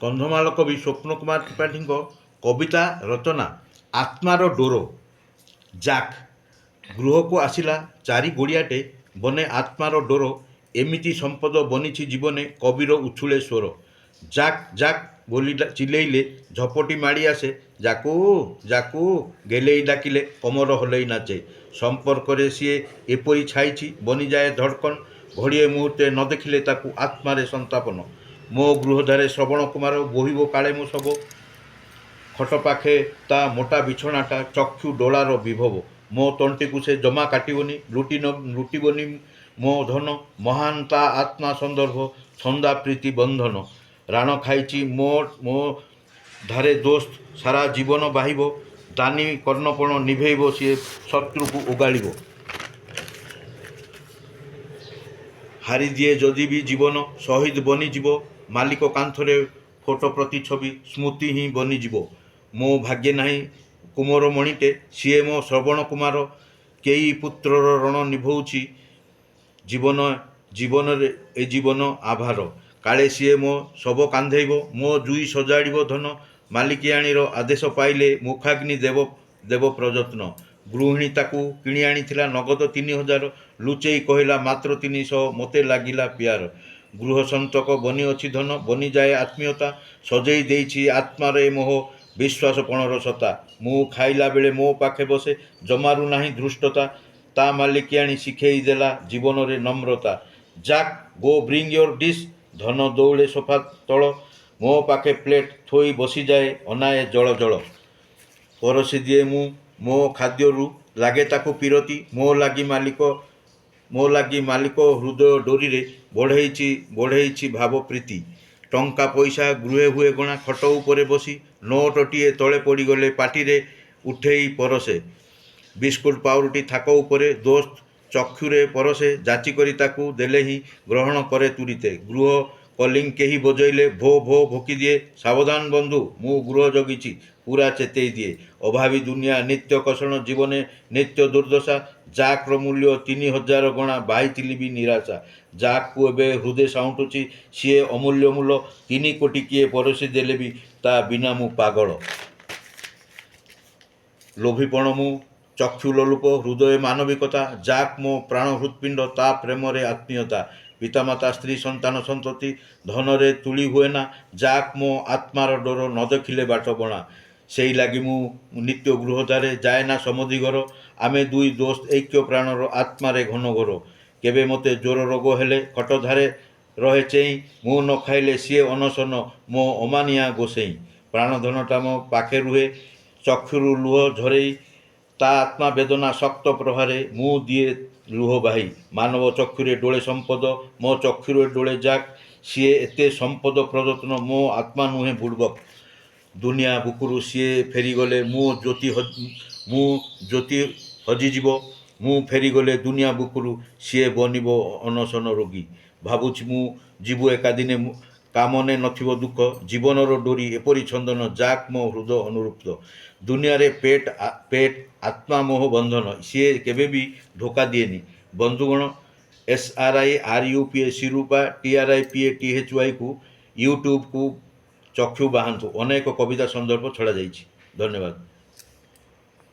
କନ୍ଧମାଳ କବି ସ୍ୱପ୍ନ କୁମାର ତ୍ରିପାଠୀଙ୍କ କବିତା ରଚନା ଆତ୍ମାର ଡୋର। ଜାକ୍ ଗୃହକୁ ଆସିଲା ଚାରି ଗୋଡ଼ିଆଟେ, ବନେ ଆତ୍ମାର ଡୋର। ଏମିତି ସମ୍ପଦ ବନିଛି ଜୀବନେ, କବିର ଉଛୁଳେ ସ୍ୱର। ଜାକ୍ ଜାକ୍ ବୋଲି ଚିଲେଇଲେ ଝପଟି ମାଡ଼ି ଆସେ, ଜାକୁ ଜାକୁ ଗେଲେଇ ଡାକିଲେ କମର ହଲେଇ ନାଚେ। ସମ୍ପର୍କରେ ସିଏ ଏପରି ଛାଇଛି, ବନିଯାଏ ଧଡ଼କନ। ଘଡ଼ିଏ ମୁହୂର୍ତ୍ତେ ନ ଦେଖିଲେ ତାକୁ ଆତ୍ମାରେ ସନ୍ତାପନ। ମୋ ଗୃହଧାରେ ଶ୍ରବଣ କୁମାର, ବୋହିବ କାଳେ ମୋ ଶବ। ଖଟ ପାଖେ ତା ମୋଟା ବିଛଣାଟା, ଚକ୍ଷୁ ଡୋଳାର ବିଭବ। ମୋ ତଣ୍ଟିକୁ ସେ ଜମା କାଟିବନି, ଲୁଟିବନି ମୋ ଧନ। ମହାନ ତା ଆତ୍ମା ସନ୍ଦର୍ଭ, ଛନ୍ଦା ପ୍ରୀତି ବନ୍ଧନ। ରାଣ ଖାଇଛି ମୋ ଧାରେ ଦୋସ୍ତ, ସାରା ଜୀବନ ବାହିବ। ଦାନି କର୍ଣ୍ଣପଣ ନିଭେଇବ, ସିଏ ଶତ୍ରୁକୁ ଓଗାଳିବ। ହାରିଦିଏ ଯଦି ବି ଜୀବନ, ଶହୀଦ ବନିଯିବ। ମାଲିକ କାନ୍ଥରେ ଫଟୋ ପ୍ରତିଛବି, ସ୍ମୃତି ହିଁ ବନିଯିବ। ମୋ ଭାଗ୍ୟେ ନାହିଁ କୁମୋରମଣିଟେ, ସିଏ ମୋ ଶ୍ରବଣ କୁମାର। କେଇ ପୁତ୍ରର ରଣ ନିଭଉଛି ଜୀବନରେ ଏ ଜୀବନ ଆଭାର। କାଳେ ସିଏ ମୋ ଶବ କାନ୍ଧେଇବ, ମୋ ଜୁଇ ସଜାଡ଼ିବ ଧନ। ମାଲିକିଆଣୀର ଆଦେଶ ପାଇଲେ, ମୁଖାଗ୍ନି ଦେବ ପ୍ରଯତ୍ନ। ଗୃହିଣୀ ତାକୁ କିଣି ଆଣିଥିଲା ନଗଦ 3,000, ଲୁଚେଇ କହିଲା ମାତ୍ର 300, ମୋତେ ଲାଗିଲା ପ୍ୟାର। ଗୃହ ସନ୍ତକ ବନିଅଛି ଧନ, ବନିଯାଏ ଆତ୍ମୀୟତା। ସଜେଇ ଦେଇଛି ଆତ୍ମାରେ ମୋହ, ବିଶ୍ୱାସପଣର ସତା। ମୁଁ ଖାଇଲା ବେଳେ ମୋ ପାଖେ ବସେ, ଜମାରୁ ନାହିଁ ଧୃଷ୍ଟତା। ତା ମାଲିକିଆଣୀ ଶିଖେଇ ଦେଲା ଜୀବନରେ ନମ୍ରତା। Jack go bring your dish, ଧନ ଦୌଡ଼େ ସୋଫା ତଳ। ମୋ ପାଖେ ପ୍ଲେଟ୍ ଥୋଇ ବସିଯାଏ, ଅନାଏ ଜଳ ଜଳ। ପରସି ଦିଏ ମୁଁ ମୋ ଖାଦ୍ୟରୁ, ଲାଗେ ତାକୁ ପିରତି। ମୋ ଲାଗି ମାଲିକ ହୃଦୟ ଡୋରିରେ ବଢ଼େଇଛି ଭାବ ପ୍ରୀତି। ଟଙ୍କା ପଇସା ଗୃହେ ହୁଏ ଗଣା, ଖଟ ଉପରେ ବସି। ନୋଟଟିଏ ତଳେ ପଡ଼ିଗଲେ ପାଟିରେ ଉଠେଇ ପରସେ। ବିସ୍କୁଟ ପାଉରୁଟି ଥାକ ଉପରେ, ଦୋସ୍ତ ଚକ୍ଷୁରେ ପରସେ। ଯାଚିକରି ତାକୁ ଦେଲେ ହିଁ ଗ୍ରହଣ କରେ ତୁରିତେ। ଗୃହ କଲିଂ କେହି ବଜେଇଲେ, ଭୋ ଭୋ ଭୋକିଦିଏ। ସାବଧାନ ବନ୍ଧୁ, ମୁଁ ଗୃହ ଜଗିଛି, ପୁରା ଚେତେଇ ଦିଏ। ଅଭାବୀ ଦୁନିଆ ନିତ୍ୟ କଷଣ, ଜୀବନେ ନିତ୍ୟ ଦୁର୍ଦ୍ଦଶା। ଜାକ୍ର ମୂଲ୍ୟ 3,000 ଗଣା, ବାହିଥିଲି ବି ନିରାଶା। ଜାକ୍କୁ ଏବେ ହୃଦେ ସାଉଁଟୁଛି, ସିଏ ଅମୂଲ୍ୟ ମୂଲ। 3 କୋଟି କିଏ ପରସି ଦେଲେ ବି, ତା ବିନା ମୁଁ ପାଗଳ। ଲୋଭୀପଣ ମୁଁ, ଚକ୍ଷୁ ଲୋଲୁପ, ହୃଦୟ ମାନବିକତା। ଜାକ୍ ମୋ ପ୍ରାଣ ହୃତ୍ପିଣ୍ଡ, ତା ପ୍ରେମରେ ଆତ୍ମୀୟତା। ପିତାମାତା ସ୍ତ୍ରୀ ସନ୍ତାନ ସନ୍ତତି, ଧନରେ ତୁଳି ହୁଏନା। ଜାକ୍ ମୋ ଆତ୍ମାର ଡୋର, ନ ଦେଖିଲେ ବାଟ ବଣା। ସେଇ ଲାଗି ମୁଁ ନିତ୍ୟ ଗୃହଧାରେ, ଯାଏନା ସମଧି ଘର। ଆମେ ଦୁଇ ଦୋସ୍ତ ଐକ୍ୟ ପ୍ରାଣର, ଆତ୍ମାରେ ଘନ ଘୋର। କେବେ ମୋତେ ଜ୍ୱର ରୋଗ ହେଲେ, ଖଟ ଧାରେ ରହେ ଚେଇଁ। ମୁଁ ନ ଖାଇଲେ ସିଏ ଅନଶନ, ମୋ ଅମାନିଆ ଗୋସେଇଁ। ପ୍ରାଣଧନଟା ମୋ ପାଖେ ରୁହେ, ଚକ୍ଷୁରୁ ଲୁହ ଝରେଇ। ତା ଆତ୍ମା ବେଦନା ଶକ୍ତ ପ୍ରହାରେ, ମୁଁ ଦିଏ ଲୁହ ବାହି। ମାନବ ଚକ୍ଷୁରେ ଡୋଳେ ସମ୍ପଦ, ମୋ ଚକ୍ଷୁରେ ଡୋଳେ ଜାକ୍। ସିଏ ଏତେ ସମ୍ପଦ ପ୍ରଯତ୍ନ, ମୋ ଆତ୍ମା ନୁହେଁ ବୁଡ଼ବକ୍। ଦୁନିଆ ବୁକୁରୁ ସିଏ ଫେରିଗଲେ, ମୋ ଜ୍ୟୋତି ହଜିଯିବ। ମୁଁ ଫେରିଗଲେ ଦୁନିଆ ବୁକୁରୁ, ସିଏ ବନିବ ଅନଶନ ରୋଗୀ। ଭାବୁଛି ମୁଁ ଯିବୁ ଏକାଦିନେ, କାମନେ ନଥିବ ଦୁଃଖ। ଜୀବନର ଡୋରି ଏପରି ଛନ୍ଦନ, ଜାକ୍ ମୋ ହୃଦ ଅନୁରକ୍ତ। ଦୁନିଆରେ ପେଟ୍ ଆତ୍ମା ମୋହ ବନ୍ଧନ, ସିଏ କେବେ ବି ଧୋକା ଦିଏନି। ବନ୍ଧୁଗଣ, SRIRUPA ଶିରୂପା TRIPATHYକୁ ୟୁଟ୍ୟୁବକୁ ଚକ୍ଷୁ ବାହାନ୍ତୁ। ଅନେକ କବିତା ସନ୍ଦର୍ଭ ଛଡ଼ାଯାଇଛି। ଧନ୍ୟବାଦ।